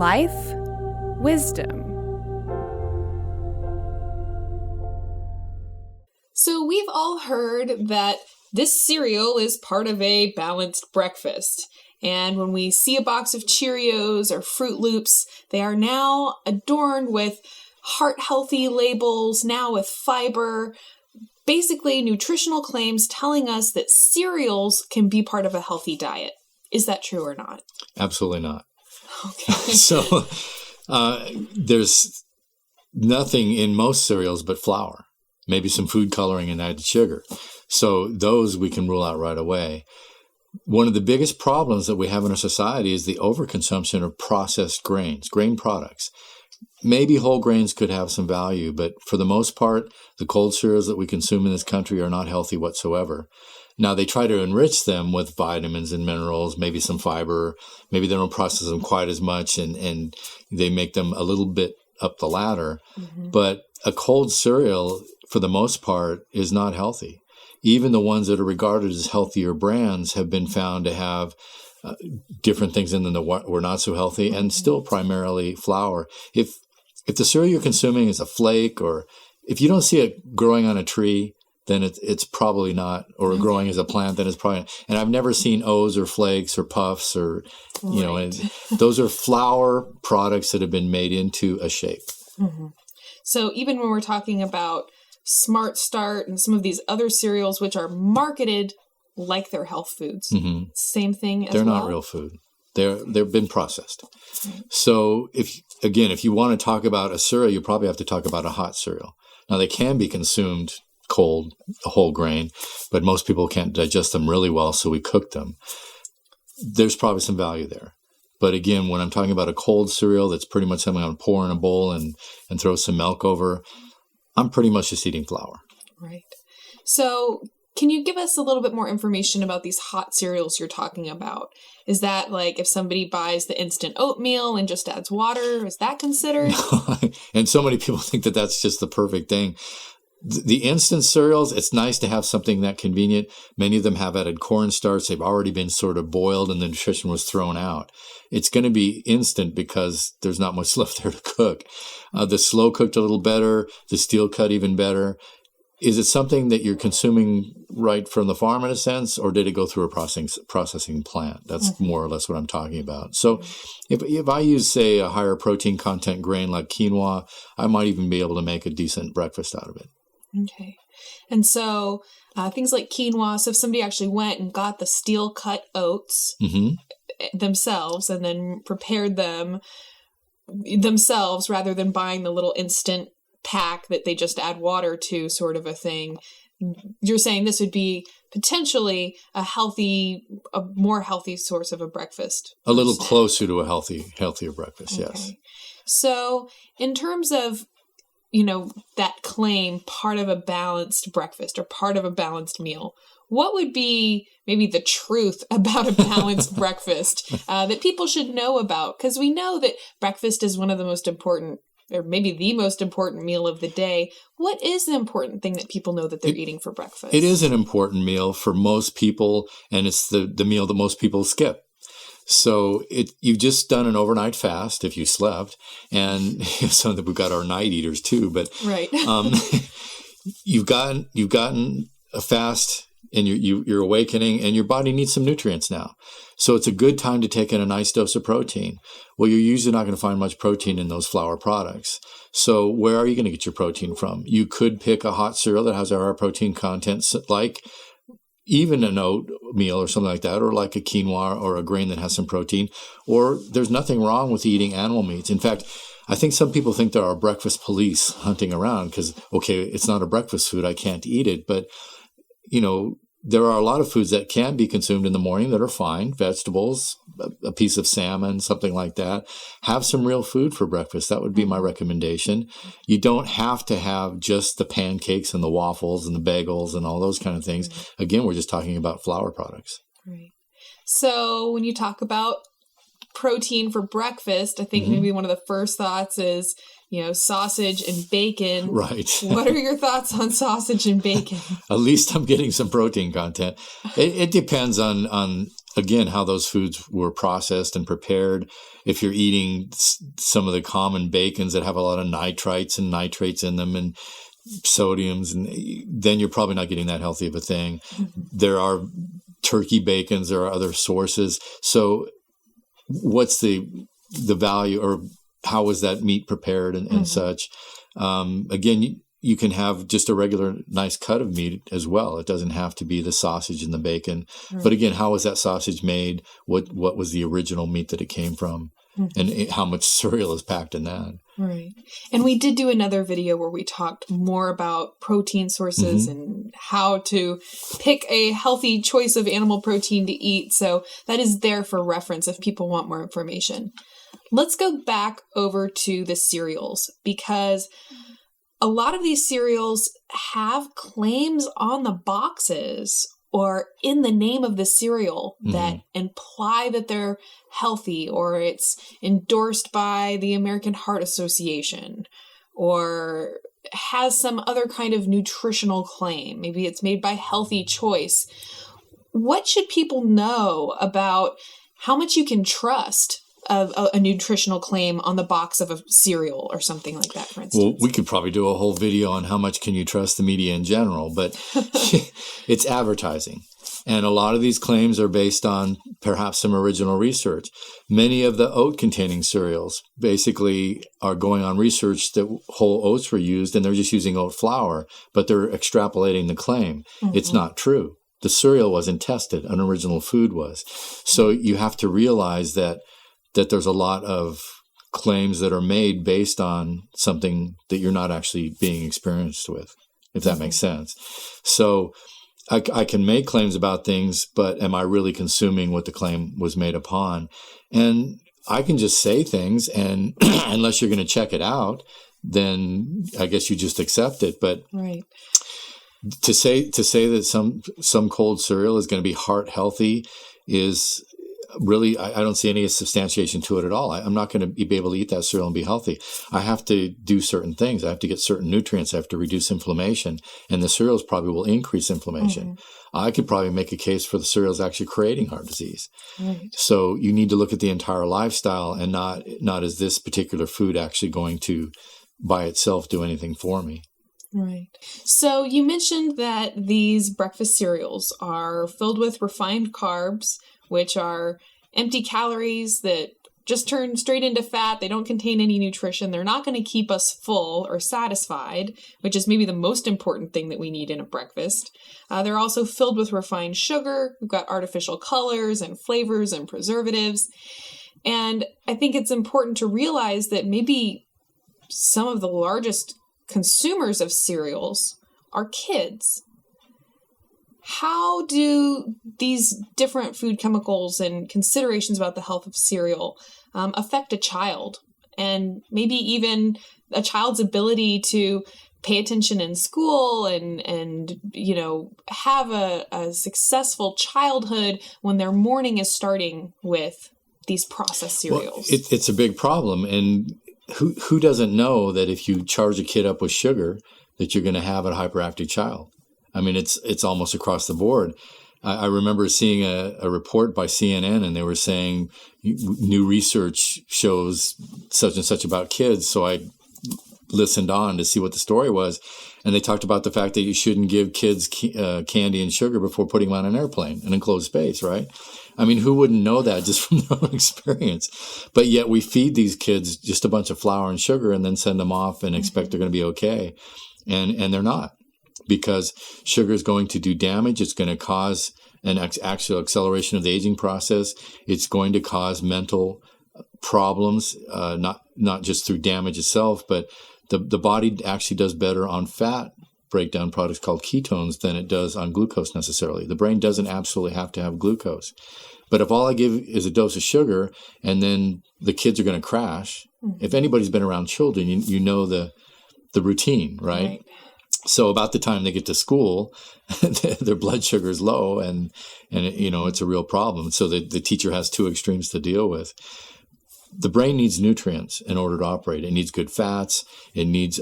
life, wisdom. So we've all heard that this cereal is part of a balanced breakfast. And when we see a box of Cheerios or Fruit Loops, they are now adorned with heart-healthy labels, now with fiber, basically nutritional claims telling us that cereals can be part of a healthy diet. Is that true or not? Absolutely not. Okay. So there's nothing in most cereals but flour, maybe some food coloring and added sugar. So those we can rule out right away. One of the biggest problems that we have in our society is the overconsumption of processed grains, grain products. Maybe whole grains could have some value, but for the most part, the cold cereals that we consume in this country are not healthy whatsoever. Now, they try to enrich them with vitamins and minerals, maybe some fiber. Maybe they don't process them quite as much, and they make them a little bit up the ladder. Mm-hmm. But a cold cereal, for the most part, is not healthy. Even the ones that are regarded as healthier brands have been found to have different things in them that were not so healthy, and still primarily flour. If the cereal you're consuming is a flake, or if you don't see it growing on a tree, then it's probably not, or growing as a plant, then it's probably not. And I've never seen O's or flakes or puffs or, you know, and those are flour products that have been made into a shape. Mm-hmm. So even when we're talking about Smart Start and some of these other cereals, which are marketed like they're health foods, same thing as well? They're not real food. They've been processed. Right. So if you want to talk about a cereal, you probably have to talk about a hot cereal. Now, they can be consumed cold, whole grain, but most people can't digest them really well, so we cook them. There's probably some value there. But again, when I'm talking about a cold cereal that's pretty much something I'm going to pour in a bowl and throw some milk over, I'm pretty much just eating flour. Right. So can you give us a little bit more information about these hot cereals you're talking about? Is that like if somebody buys the instant oatmeal and just adds water, is that considered? And so many people think that that's just the perfect thing. The instant cereals, it's nice to have something that convenient. Many of them have added cornstarch. They've already been sort of boiled and the nutrition was thrown out. It's going to be instant because there's not much left there to cook. The slow cooked a little better, the steel cut even better. Is it something that you're consuming right from the farm in a sense, or did it go through a processing plant? That's more or less what I'm talking about. So if I use, say, a higher protein content grain like quinoa, I might even be able to make a decent breakfast out of it. Okay. And so things like quinoa, so if somebody actually went and got the steel cut oats themselves and then prepared them themselves rather than buying the little instant pack that they just add water to, sort of a thing, you're saying this would be potentially a more healthy source of a breakfast. A little closer to a healthier breakfast, okay. Yes. So in terms of, you know, that claim, part of a balanced breakfast or part of a balanced meal, what would be maybe the truth about a balanced breakfast that people should know about? Because we know that breakfast is one of the most important, or maybe the most important meal of the day. What is the important thing that people know that they're eating for breakfast? It is an important meal for most people, and it's the meal that most people skip. So you've just done an overnight fast if you slept, and some of we've got our night eaters too. But right, you've gotten a fast, and you're awakening, and your body needs some nutrients now. So it's a good time to take in a nice dose of protein. Well, you're usually not going to find much protein in those flour products. So where are you going to get your protein from? You could pick a hot cereal that has a higher protein content, like even an oatmeal or something like that, or like a quinoa or a grain that has some protein. Or there's nothing wrong with eating animal meats. In fact, I think some people think there are breakfast police hunting around because, okay, it's not a breakfast food, I can't eat it. But, you know, there are a lot of foods that can be consumed in the morning that are fine. Vegetables, a piece of salmon, something like that. Have some real food for breakfast. That would be my recommendation. You don't have to have just the pancakes and the waffles and the bagels and all those kind of things. Again, we're just talking about flour products. Right. So when you talk about protein for breakfast, I think maybe one of the first thoughts is, you know, sausage and bacon. Right. What are your thoughts on sausage and bacon? At least I'm getting some protein content. It depends on again, how those foods were processed and prepared. If you're eating some of the common bacons that have a lot of nitrites and nitrates in them and sodiums, and then you're probably not getting that healthy of a thing. Mm-hmm. There are turkey bacons, there are other sources. So what's the value, or how was that meat prepared and such? Again, you can have just a regular nice cut of meat as well. It doesn't have to be the sausage and the bacon. Right. But again, how was that sausage made? What was the original meat that it came from? And how much cereal is packed in that? Right. And we did do another video where we talked more about protein sources and how to pick a healthy choice of animal protein to eat. So that is there for reference if people want more information. Let's go back over to the cereals, because a lot of these cereals have claims on the boxes or in the name of the cereal that imply that they're healthy, or it's endorsed by the American Heart Association, or has some other kind of nutritional claim. Maybe it's made by Healthy Choice. What should people know about how much you can trust of a nutritional claim on the box of a cereal or something like that, for instance? Well, we could probably do a whole video on how much can you trust the media in general, but it's advertising. And a lot of these claims are based on perhaps some original research. Many of the oat-containing cereals basically are going on research that whole oats were used, and they're just using oat flour, but they're extrapolating the claim. It's not true. The cereal wasn't tested. An original food was. So you have to realize that there's a lot of claims that are made based on something that you're not actually being experienced with, if that makes sense. So I can make claims about things, but am I really consuming what the claim was made upon? And I can just say things, and unless you're going to check it out, then I guess you just accept it. But to say that some cold cereal is going to be heart healthy is really, I don't see any substantiation to it at all. I'm not going to be able to eat that cereal and be healthy. I have to do certain things. I have to get certain nutrients. I have to reduce inflammation. And the cereals probably will increase inflammation. I could probably make a case for the cereals actually creating heart disease. So you need to look at the entire lifestyle, and not is this particular food actually going to by itself do anything for me. Right. So you mentioned that these breakfast cereals are filled with refined carbs, which are empty calories that just turn straight into fat. They don't contain any nutrition. They're not going to keep us full or satisfied, which is maybe the most important thing that we need in a breakfast. They're also filled with refined sugar. We've got artificial colors and flavors and preservatives. And I think it's important to realize that maybe some of the largest consumers of cereals are kids. How do these different food chemicals and considerations about the health of cereal affect a child, and maybe even a child's ability to pay attention in school and have a successful childhood when their morning is starting with these processed cereals? Well, it's a big problem, and who doesn't know that if you charge a kid up with sugar that you're going to have a hyperactive child? I mean, it's almost across the board. I remember seeing a report by CNN, and they were saying new research shows such and such about kids. So I listened on to see what the story was, and they talked about the fact that you shouldn't give kids candy and sugar before putting them on an airplane, an enclosed space, right? I mean, who wouldn't know that just from their own experience? But yet we feed these kids just a bunch of flour and sugar and then send them off and expect they're going to be okay. And they're not, because sugar is going to do damage. It's going to cause an actual acceleration of the aging process. It's going to cause mental problems, not just through damage itself, but the body actually does better on fat breakdown products called ketones than it does on glucose necessarily. The brain doesn't absolutely have to have glucose. But if all I give is a dose of sugar and then the kids are going to crash, if anybody's been around children, you know the routine, right? So about the time they get to school, their blood sugar is low, and it's a real problem. So the teacher has two extremes to deal with. the brain needs nutrients in order to operate. It needs good fats. It needs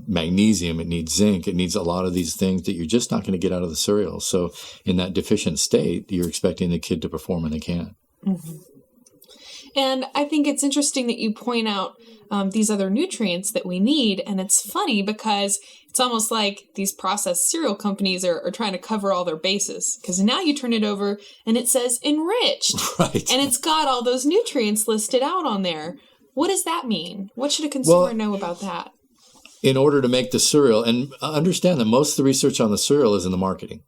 magnesium. It needs zinc. It needs a lot of these things that you're just not going to get out of the cereal. So in that deficient state, you're expecting the kid to perform, and they can't. Mm-hmm. And I think it's interesting that you point out these other nutrients that we need. And it's funny because it's almost like these processed cereal companies are trying to cover all their bases. Because now you turn it over and it says enriched. Right. And it's got all those nutrients listed out on there. What does that mean? What should a consumer know about that? In order to make the cereal, and understand that most of the research on the cereal is in the marketing.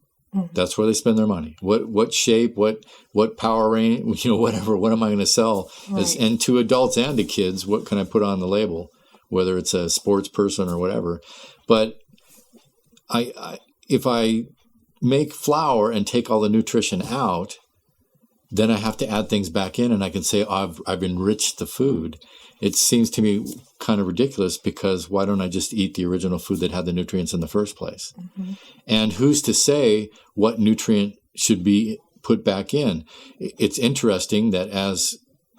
That's where they spend their money. What shape, what power range, whatever. What am I going to sell? Right. And to adults and to kids, what can I put on the label? Whether it's a sports person or whatever. But if I make flour and take all the nutrition out, then I have to add things back in, and I can say I've enriched the food. It seems to me kind of ridiculous, because why don't I just eat the original food that had the nutrients in the first place? Mm-hmm. And who's to say what nutrient should be put back in? It's interesting that as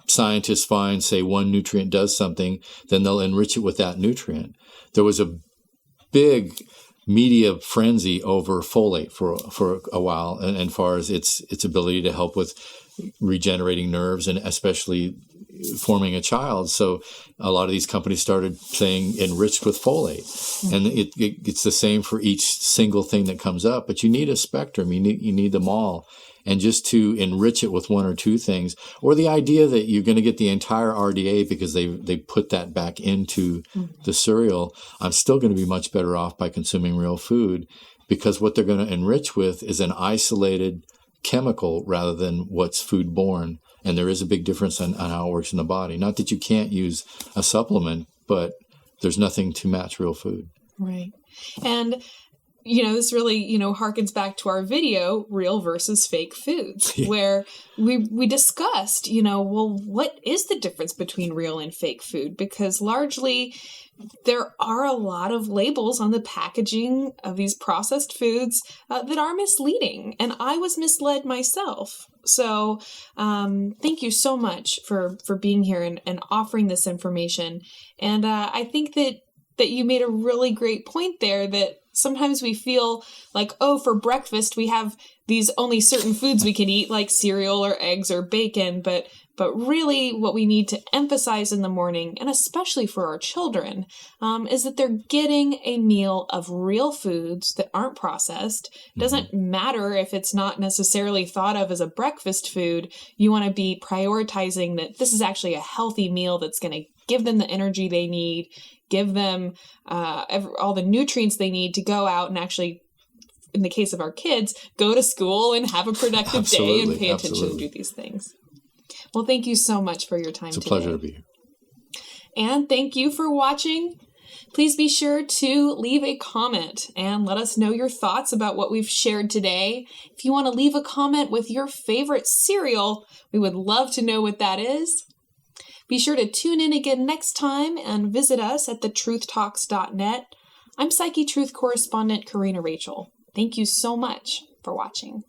scientists find, say, one nutrient does something, then they'll enrich it with that nutrient. There was a big media frenzy over folate for a while, and far as its ability to help with regenerating nerves and especially forming a child. So a lot of these companies started saying enriched with folate. Mm-hmm. And it's the same for each single thing that comes up, but you need a spectrum. You need them all. And just to enrich it with one or two things, or the idea that you're going to get the entire RDA because they put that back into the cereal, I'm still going to be much better off by consuming real food, because what they're going to enrich with is an isolated chemical rather than what's food-borne. And there is a big difference on how it works in the body. Not that you can't use a supplement, but there's nothing to match real food. Right. And this really, harkens back to our video, real versus fake foods, where we discussed, what is the difference between real and fake food? Because largely there are a lot of labels on the packaging of these processed foods that are misleading. And I was misled myself. So thank you so much for being here and offering this information. And I think that you made a really great point there, that sometimes we feel like, for breakfast we have these only certain foods we can eat, like cereal or eggs or bacon, but really what we need to emphasize in the morning, and especially for our children, is that they're getting a meal of real foods that aren't processed. It doesn't matter if it's not necessarily thought of as a breakfast food. You want to be prioritizing that this is actually a healthy meal that's going to give them the energy they need, give them all the nutrients they need to go out and actually, in the case of our kids, go to school and have a productive day and pay attention and do these things. Well, thank you so much for your time today. It's a pleasure to be here. And thank you for watching. Please be sure to leave a comment and let us know your thoughts about what we've shared today. If you want to leave a comment with your favorite cereal, we would love to know what that is. Be sure to tune in again next time and visit us at thetruthtalks.net. I'm Psychetruth Correspondent Corrina Rachel. Thank you so much for watching.